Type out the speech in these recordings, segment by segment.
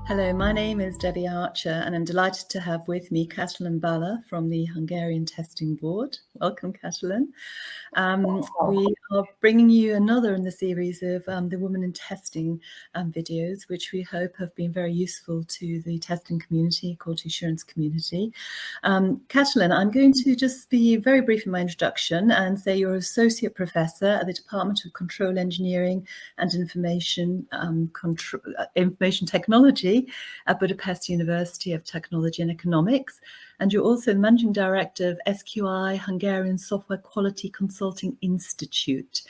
Hello, my name is Debbie Archer, and I'm delighted to have with me Katalin Balla from the Hungarian Testing Board. Welcome, Katalin. We are bringing you another in the series of the Women in Testing videos, which we hope have been very useful to the testing community, quality assurance community. Katalin, I'm going to just be very brief in my introduction and say you're Associate Professor at the Department of Control Engineering and Information Technology at Budapest University of Technology and Economics. And you're also the Managing Director of SQI Hungarian Software Quality Consulting Institute,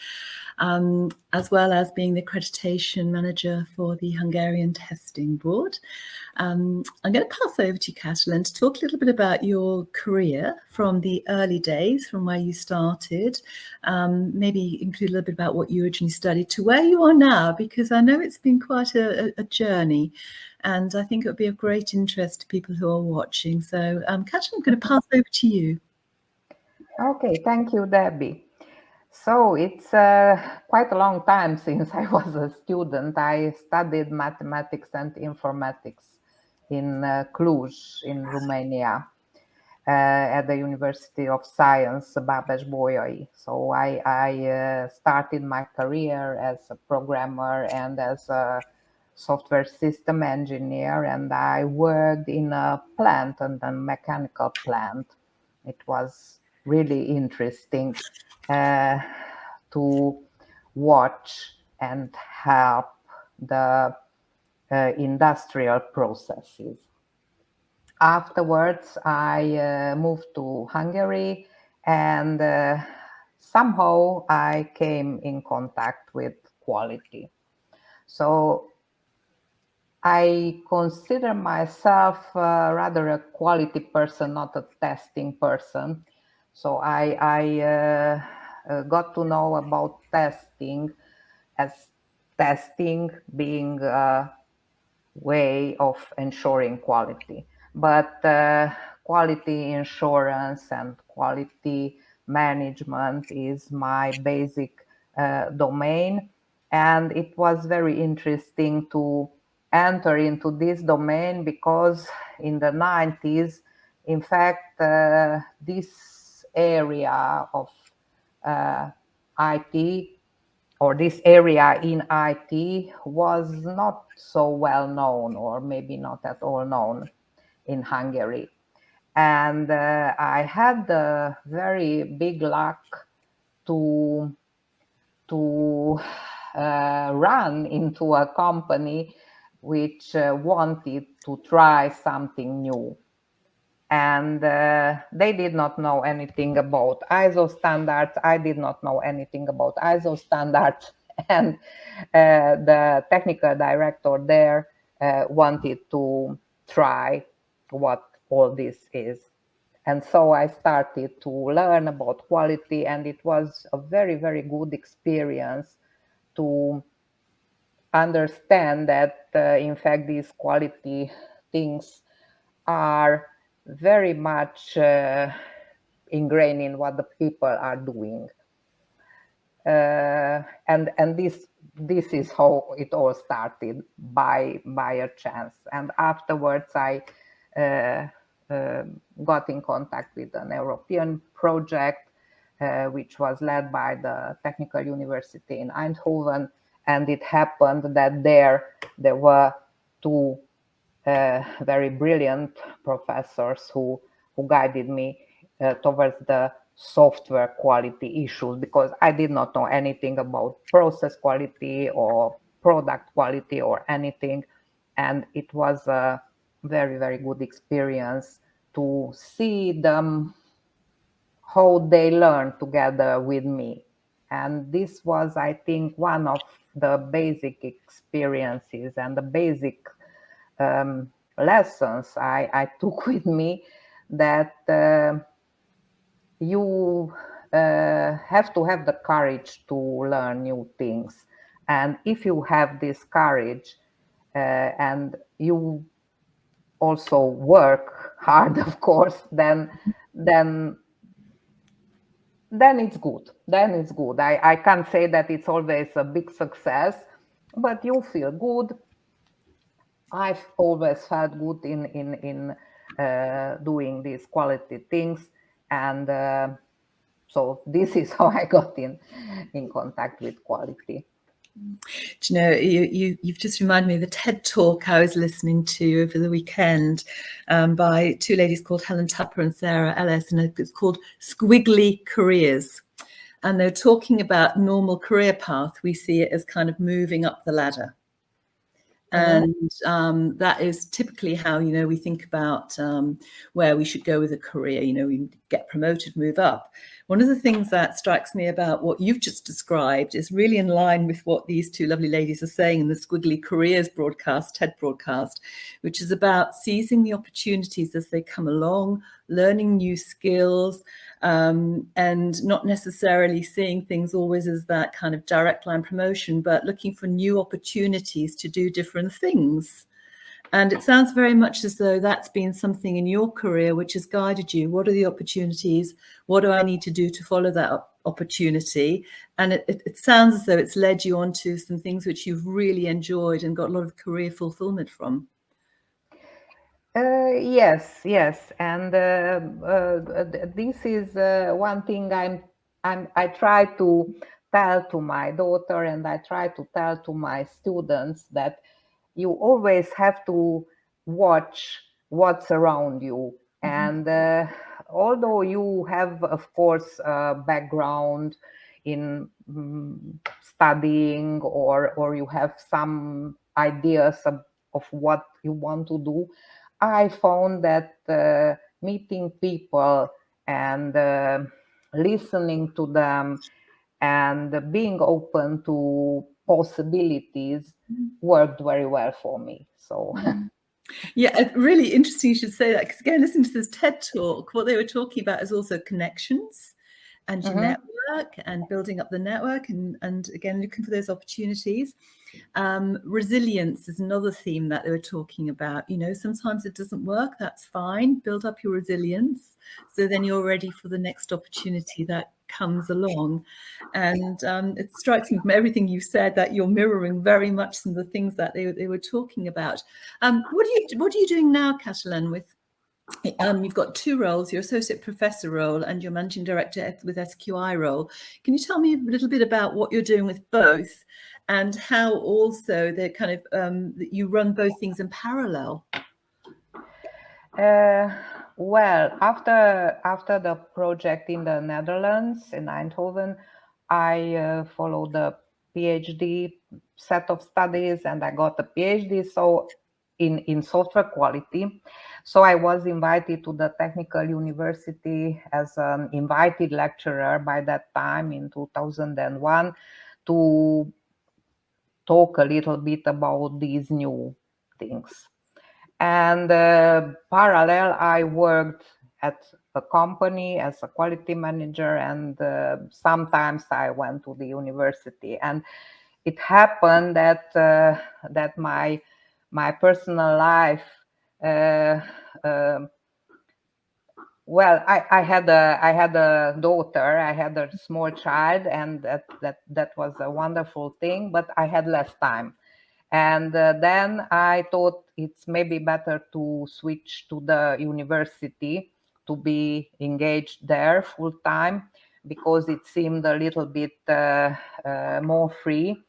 as well as being the Accreditation Manager for the Hungarian Testing Board. I'm going to pass over to you, Katalin, to talk a little bit about your career from the early days, from where you started, maybe include a little bit about what you originally studied to where you are now, because I know it's been quite a journey. And I think it would be of great interest to people who are watching. So, Katalin, I'm going to pass over to you. Okay, thank you, Debbie. So it's quite a long time since I was a student. I studied mathematics and informatics in Cluj in Romania at the University of Science, Babes-Bolyai. So I started my career as a programmer and as a software system engineer, and I worked in a plant, and a mechanical plant. It was really interesting to watch and help the industrial processes. Afterwards, I moved to Hungary, and somehow I came in contact with quality. So I consider myself rather a quality person, not a testing person. So I got to know about testing as testing being a way of ensuring quality. But quality insurance and quality management is my basic domain. And it was very interesting to enter into this domain because in the 90s, in fact, this area of IT or this area in IT was not so well known, or maybe not at all known in Hungary. And I had the very big luck to run into a company which wanted to try something new. And they did not know anything about ISO standards. I did not know anything about ISO standards. And the technical director there wanted to try what all this is. And so I started to learn about quality, and it was a very, very good experience to understand that, in fact, these quality things are very much ingrained in what the people are doing. And this is how it all started, by a chance. And afterwards I got in contact with an European project which was led by the Technical University in Eindhoven, and it happened that there were two very brilliant professors who guided me towards the software quality issues, because I did not know anything about process quality or product quality or anything. And it was a very, very good experience to see them, how they learned together with me. And this was, I think, one of the basic experiences and the basic lessons I took with me, that you have to have the courage to learn new things. And if you have this courage and you also work hard, of course, then it's good. Then it's good. I can't say that it's always a big success, but you feel good. I've always felt good in doing these quality things, and so this is how I got in contact with quality. Do you know, you've just reminded me of the TED Talk I was listening to over the weekend by two ladies called Helen Tupper and Sarah Ellis, and it's called Squiggly Careers. And they're talking about normal career path. We see it as kind of moving up the ladder. And that is typically how, you know, we think about where we should go with a career. You know, we get promoted, move up. One of the things that strikes me about what you've just described is really in line with what these two lovely ladies are saying in the Squiggly Careers broadcast, TED broadcast, which is about seizing the opportunities as they come along, learning new skills, and not necessarily seeing things always as that kind of direct line promotion, but looking for new opportunities to do different things. And it sounds very much as though that's been something in your career which has guided you. What are the opportunities? What do I need to do to follow that opportunity? And it sounds as though it's led you on to some things which you've really enjoyed and got a lot of career fulfillment from. Yes, and this is one thing I try to tell to my daughter, and I try to tell to my students, that you always have to watch what's around you. And although you have, of course, a background in studying, or you have some ideas of what you want to do, I found that meeting people and listening to them and being open to possibilities worked very well for me. So yeah, really interesting you should say that, because again, listening to this TED Talk, what they were talking about is also connections and your network and building up the network, and again, looking for those opportunities. Resilience is another theme that they were talking about. You know, sometimes it doesn't work, that's fine. Build up your resilience, so then you're ready for the next opportunity that comes along. And it strikes me from everything you've said that you're mirroring very much some of the things that they were talking about. What are you doing now, Katalin, with you've got two roles, your associate professor role and your managing director with SQI role. Can you tell me a little bit about what you're doing with both, and how also they're kind of that you run both things in parallel? Well, after the project in the Netherlands, in Eindhoven, I followed the PhD set of studies, and I got a PhD in software quality. So I was invited to the Technical University as an invited lecturer by that time in 2001 to talk a little bit about these new things. And parallel, I worked at a company as a quality manager, and sometimes I went to the university. And it happened that that my personal life, well, I had a daughter, I had a small child, and that was a wonderful thing. But I had less time. And then I thought it's maybe better to switch to the university, to be engaged there full time, because it seemed a little bit more free.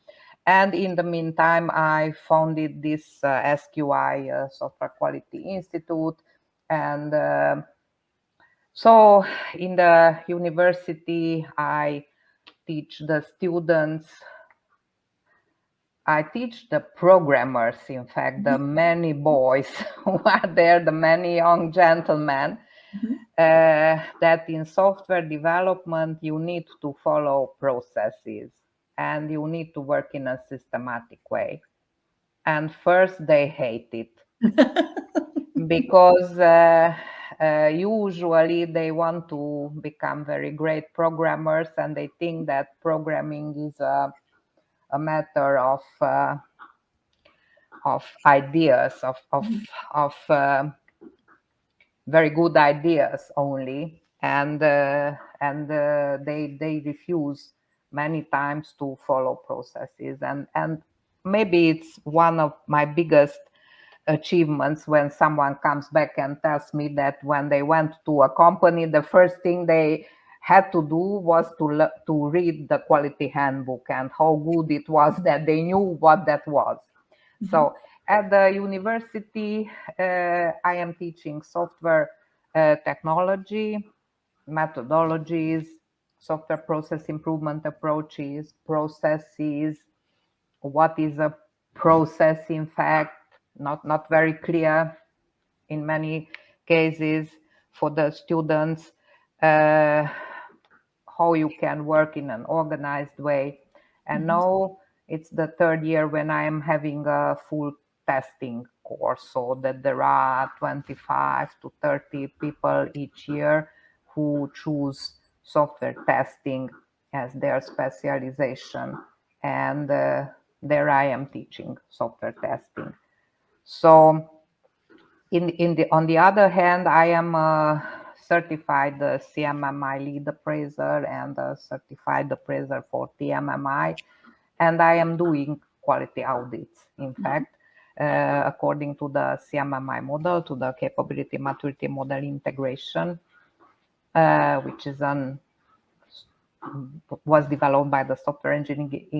And in the meantime, I founded this SQI Software Quality Institute. And so in the university, I teach the students. I teach the programmers, in fact, the many boys who are there, the many young gentlemen, that in software development, you need to follow processes and you need to work in a systematic way. And first, they hate it because usually they want to become very great programmers, and they think that programming is a matter of ideas, of very good ideas only, and they refuse many times to follow processes. And maybe it's one of my biggest achievements when someone comes back and tells me that when they went to a company, the first thing they had to do was to read the quality handbook, and how good it was that they knew what that was. So at the university, I am teaching software technology, methodologies, software process improvement approaches, processes, what is a process, in fact, not very clear in many cases for the students, how you can work in an organized way. And now it's the third year when I am having a full testing course, so that there are 25 to 30 people each year who choose software testing as their specialization. And there I am teaching software testing. So on the other hand, I am a certified CMMI lead appraiser and a certified appraiser for TMMI, and I am doing quality audits. In fact, according to the CMMI model, to the capability maturity model integration, which was developed by the Software Engineering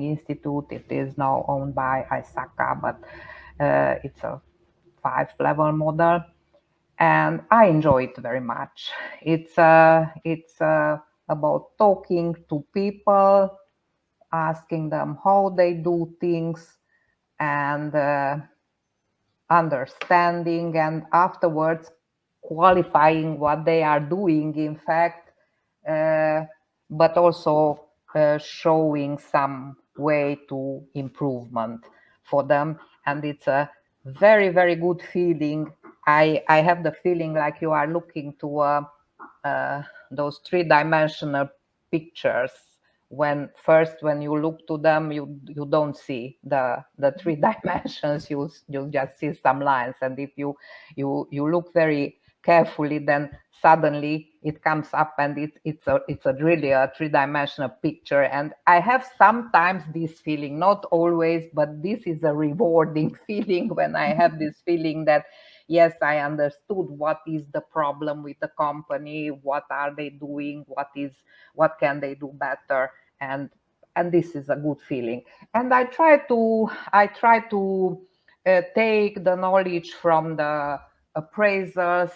Institute. It is now owned by ISTQB, but it's a 5-level model, and I enjoy it very much. It's about talking to people, asking them how they do things, and understanding, and afterwards qualifying what they are doing, in fact, but also showing some way to improvement for them. And it's a very, very good feeling. I have the feeling like you are looking to those 3-dimensional pictures. When you look to them, you don't see the 3 dimensions. You just see some lines, and if you look very carefully, then suddenly it comes up, and it's really a 3-dimensional picture. And I have sometimes this feeling, not always, but this is a rewarding feeling when I have this feeling that yes, I understood what is the problem with the company, what are they doing, what can they do better, and this is a good feeling. And I try to take the knowledge from the appraisers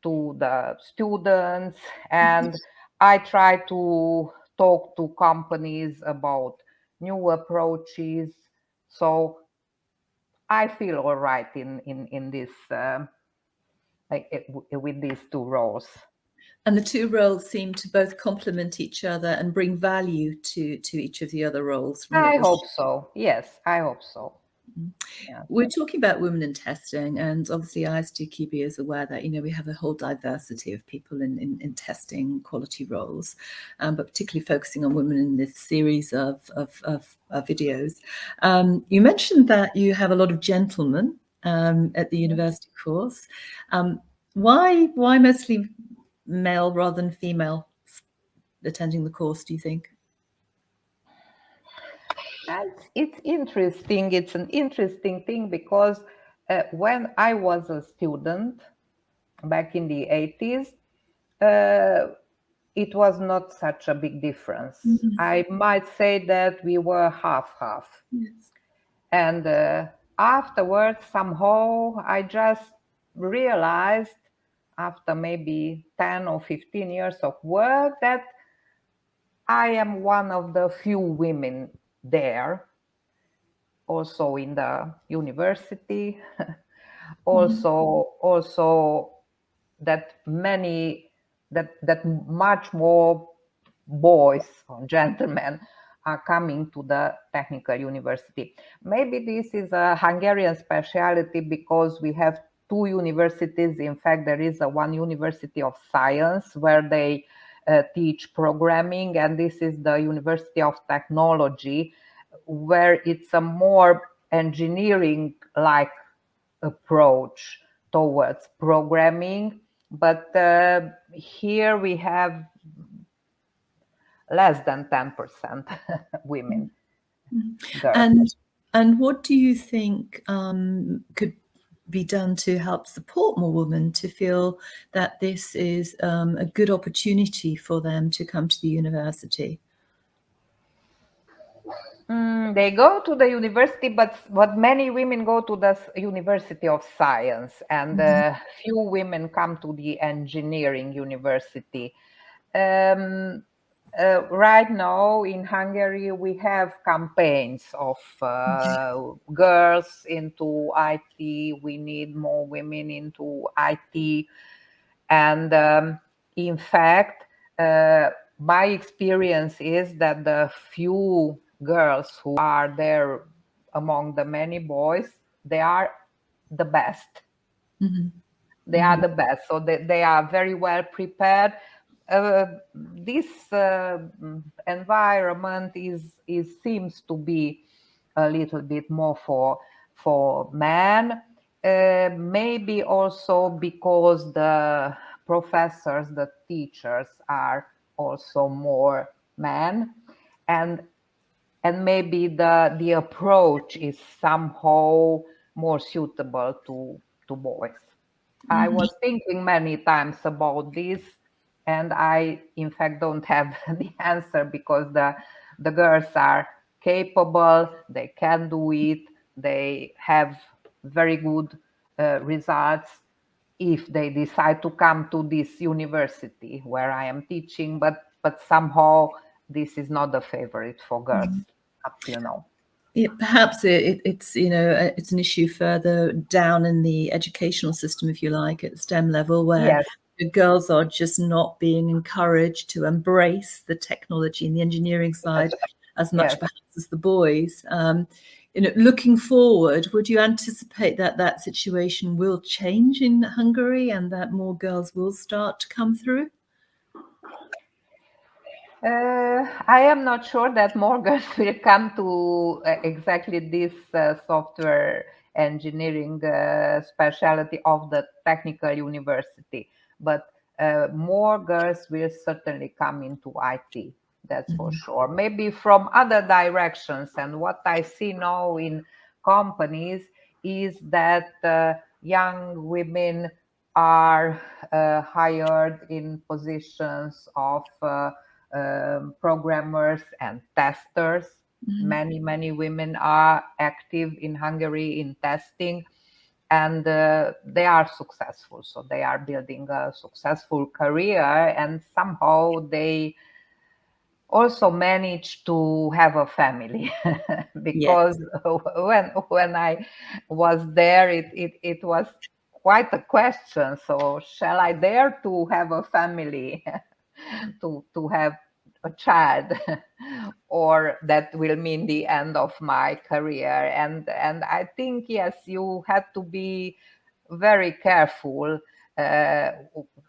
to the students, and I try to talk to companies about new approaches. So I feel all right in this with these 2 roles. And the 2 roles seem to both complement each other and bring value to each of the other roles. I hope so. Yes, I hope so. Yeah. We're talking about women in testing, and obviously ISTQB is aware that we have a whole diversity of people in testing quality roles, but particularly focusing on women in this series of videos. You mentioned that you have a lot of gentlemen at the university course. Why mostly male rather than female attending the course, do you think? It's interesting. It's an interesting thing because when I was a student back in the 80s, it was not such a big difference. I might say that we were half-half. Yes. And afterwards, somehow, I just realized, after maybe 10 or 15 years of work, that I am one of the few women there, also in the university, also that much more boys or gentlemen are coming to the technical university. Maybe this is a Hungarian specialty because we have 2 universities. In fact, there is one university of science where they teach programming, and this is the University of Technology, where it's a more engineering-like approach towards programming. But here we have less than 10% women. And And what do you think could be done to help support more women to feel that this is a good opportunity for them to come to the university? They go to the university, but many women go to the University of Science, and few women come to the engineering university. Right now in Hungary, we have campaigns of girls into IT. We need more women into IT. And in fact, my experience is that the few girls who are there among the many boys, they are the best. They are the best. So they are very well prepared. This environment seems to be a little bit more for men. Maybe also because the professors, the teachers are also more men, and maybe the approach is somehow more suitable to boys. I was thinking many times about this, and I, in fact, don't have the answer, because the girls are capable, they can do it, they have very good results if they decide to come to this university where I am teaching, but somehow this is not the favorite for girls up till now. Perhaps it's it's an issue further down in the educational system, if you like, at STEM level, where the girls are just not being encouraged to embrace the technology and the engineering side as much perhaps as the boys. Looking forward, would you anticipate that situation will change in Hungary and that more girls will start to come through? I am not sure that more girls will come to exactly this software engineering specialty of the technical university, but more girls will certainly come into IT. That's for sure. Maybe from other directions. And what I see now in companies is that young women are hired in positions of programmers and testers. Many women are active in Hungary in testing, and they are successful. So they are building a successful career, and somehow they also manage to have a family. Because when I was there, it was quite a question. So shall I dare to have a family? to have a child, or that will mean the end of my career? And I think, yes, you have to be very careful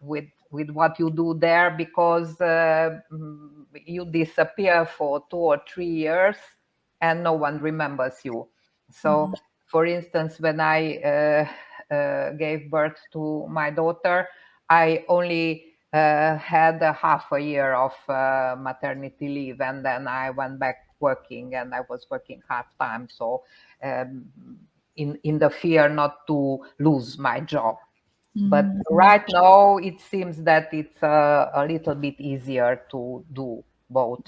with what you do there, because you disappear for 2 or 3 years and no one remembers you. So for instance, when I gave birth to my daughter, I only had a half a year of maternity leave, and then I went back working, and I was working half time. So in the fear not to lose my job. But right now it seems that it's a little bit easier to do both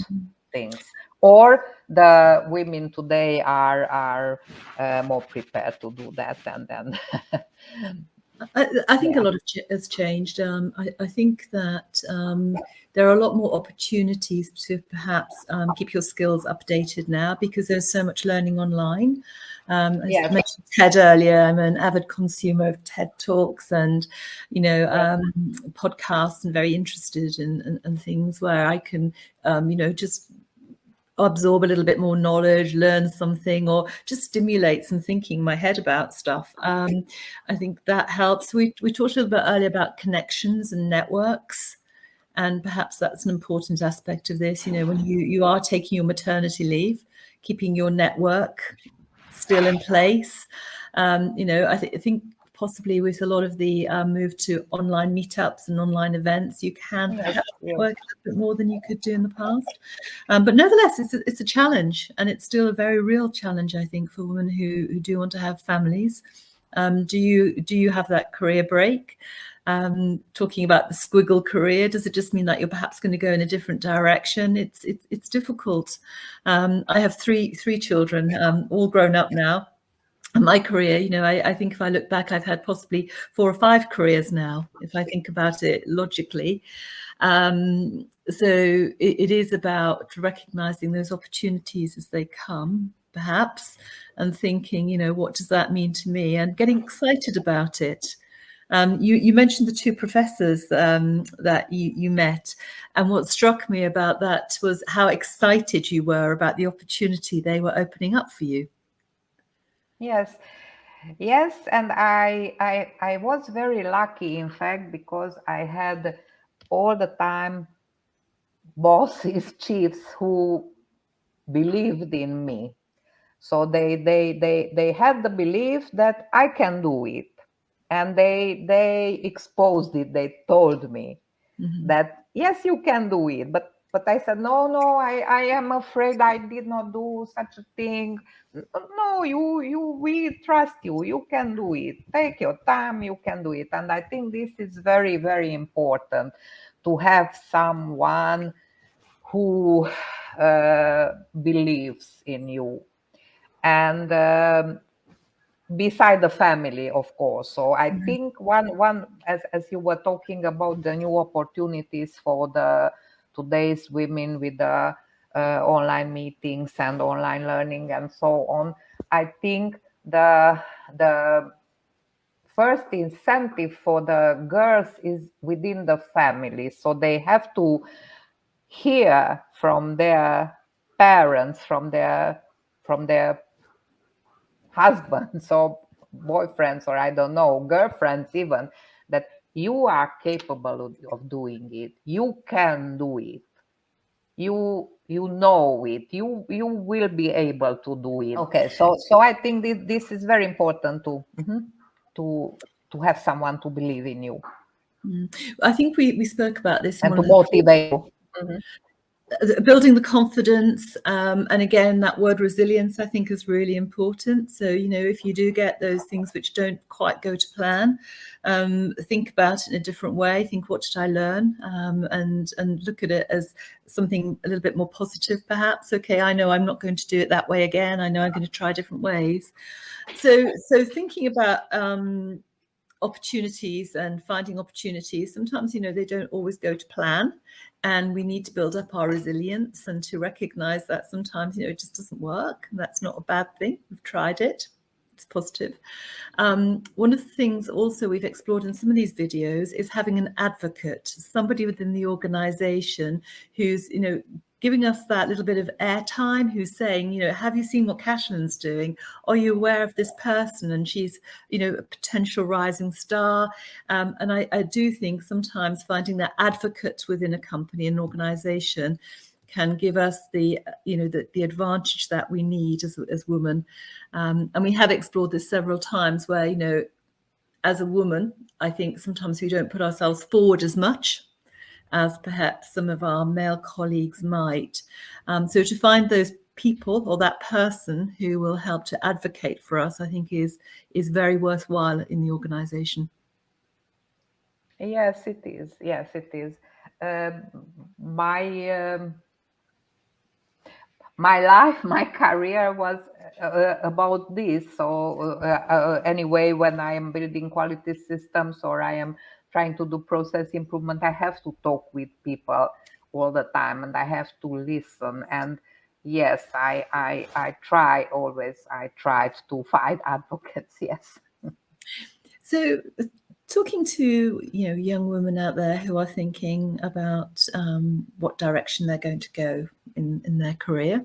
things, or the women today are more prepared to do that. And then I think a lot has changed. I think that there are a lot more opportunities to perhaps keep your skills updated now, because there's so much learning online. As I mentioned TED earlier, I'm an avid consumer of TED Talks and, podcasts, and very interested in things where I can, just absorb a little bit more knowledge, learn something, or just stimulate some thinking in my head about stuff. I think that helps. We talked a little bit earlier about connections and networks, and perhaps that's an important aspect of this. When you are taking your maternity leave, keeping your network still in place. I think possibly with a lot of the move to online meetups and online events, you can perhaps work a little bit more than you could do in the past. But nevertheless, it's a challenge, and it's still a very real challenge, I think, for women who do want to have families. Do you have that career break? Talking about the squiggle career, does it just mean that you're perhaps going to go in a different direction? It's difficult. I have three children, all grown up now. My career, I think if I look back, I've had possibly 4 or 5 careers now, if I think about it logically. So it is about recognizing those opportunities as they come, perhaps, and thinking, what does that mean to me, and getting excited about it. You mentioned the 2 professors that you met, and what struck me about that was how excited you were about the opportunity they were opening up for you. Yes, and I was very lucky, in fact, because I had all the time bosses, chiefs who believed in me. So they had the belief that I can do it, and they exposed it. They told me that yes, you can do it, but I said no, I am afraid I did not do such a thing. No, we trust you. You can do it. Take your time. You can do it. And I think this is very, very important, to have someone who believes in you, and beside the family, of course. So I think one as you were talking about the new opportunities for the today's women with the online meetings and online learning and so on, I think the first incentive for the girls is within the family. So they have to hear from their parents, from their husbands or boyfriends, or I don't know, girlfriends even, that you are capable of doing it. You can do it. You know it. You will be able to do it. Okay, so I think this is very important to have someone to believe in you. I think we spoke about this and to motivate you. Building the confidence, and again, that word resilience, I think, is really important. So, if you do get those things which don't quite go to plan, think about it in a different way. Think, what did I learn? And look at it as something a little bit more positive, perhaps. Okay, I know I'm not going to do it that way again. I know I'm going to try different ways. So thinking about opportunities and finding opportunities, sometimes they don't always go to plan, and we need to build up our resilience and to recognize that sometimes it just doesn't work, and that's not a bad thing. We've tried it, it's positive. One of the things also we've explored in some of these videos is having an advocate, somebody within the organization who's giving us that little bit of airtime, who's saying, have you seen what Catalin's doing? Are you aware of this person? And she's, a potential rising star. And I do think sometimes finding that advocate within a company, an organization, can give us the advantage that we need as women. And we have explored this several times where, as a woman, I think sometimes we don't put ourselves forward as much as perhaps some of our male colleagues might. So to find those people or that person who will help to advocate for us, I think is very worthwhile in the organization. Yes, it is. Yes, it is. My life, my career was about this. So anyway, when I am building quality systems or I am trying to do process improvement, I have to talk with people all the time, and I have to listen. And yes, I try to find advocates. Yes. So talking to young women out there who are thinking about what direction they're going to go in their career,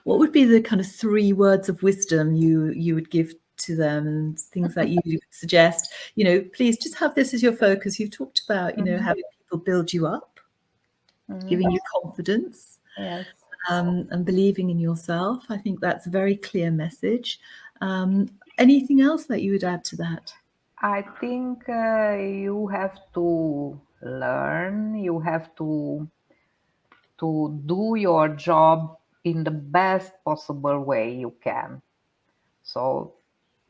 what would be the kind of 3 words of wisdom you would give to them, and things that you would suggest? Please just have this as your focus. You've talked about having people build you up, giving you confidence, yes, and believing in yourself. I think that's a very clear message. anything else that you would add to that? I think you have to learn, you have to do your job in the best possible way you can. So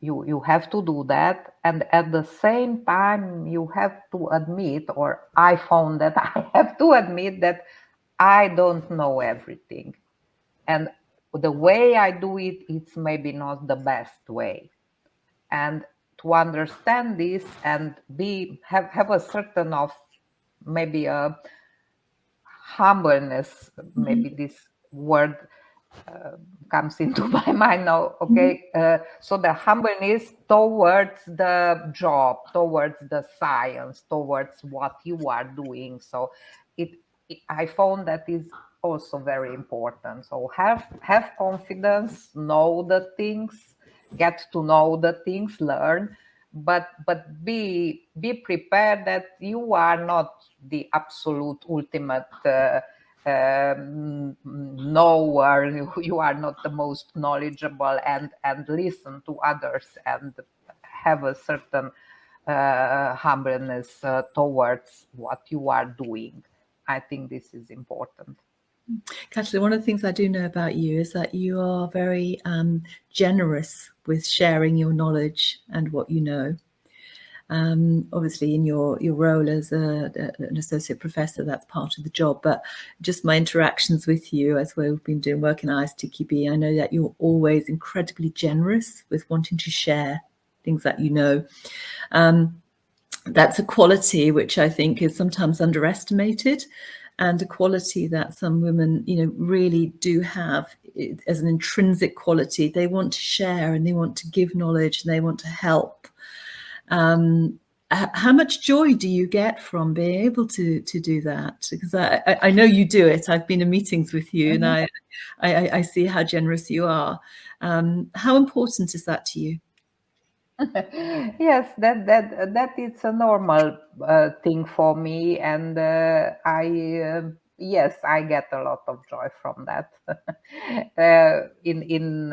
you have to do that, and at the same time you have to admit, or I found that I have to admit that I don't know everything, and the way I do it, it's maybe not the best way. And to understand this and have a certain of maybe a humbleness, maybe this word comes into my mind now. Okay, so the humbleness towards the job, towards the science, towards what you are doing. So I found that is also very important. So have confidence, know the things, get to know the things, learn, but be prepared that you are not the absolute ultimate knower. You are not the most knowledgeable, and listen to others and have a certain humbleness towards what you are doing. I think this is important. Katalin, one of the things I do know about you is that you are very generous with sharing your knowledge and what you know. Obviously, in your role as an associate professor, that's part of the job. But just my interactions with you, as we've been doing work in ISTQB, I know that you're always incredibly generous with wanting to share things that you know. That's a quality which I think is sometimes underestimated, and a quality that some women, really do have as an intrinsic quality. They want to share, and they want to give knowledge, and they want to help. How much joy do you get from being able to do that? Because I know you do it. I've been in meetings with you, and I see how generous you are. How important is that to you? Yes, that is a normal thing for me, and yes, I get a lot of joy from that. In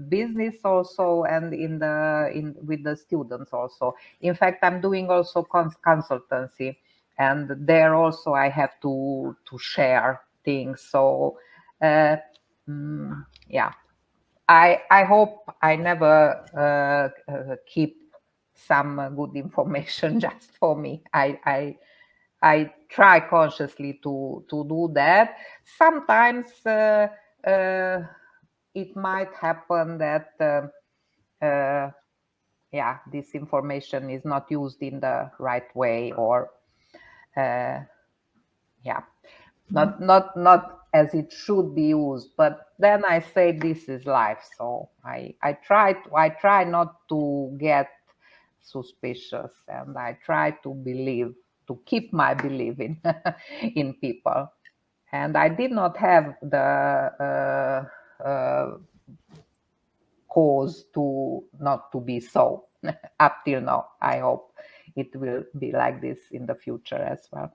business also, and in with the students also. In fact, I'm doing also consultancy, and there also I have to share things. So yeah, I hope I never keep some good information just for me. I try consciously to do that. Sometimes it might happen that this information is not used in the right way, or not as it should be used. But then I say this is life, so I try not to get suspicious, and I try to keep my belief in in people. And I did not have the cause to not to be so up till now. I hope it will be like this in the future as well.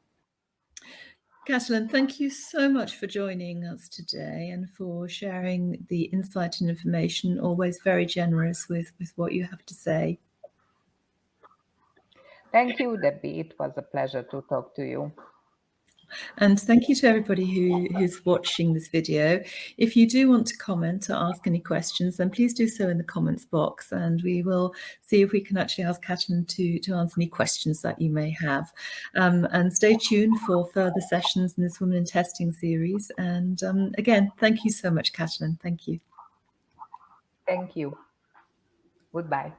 Katalin, thank you so much for joining us today and for sharing the insight and information. Always very generous with what you have to say. Thank you, Debbie. It was a pleasure to talk to you. And thank you to everybody who's watching this video. If you do want to comment or ask any questions, then please do so in the comments box, and we will see if we can actually ask Katalin to answer any questions that you may have. And stay tuned for further sessions in this Women in Testing series. And again, thank you so much, Katalin. Thank you. Thank you. Goodbye.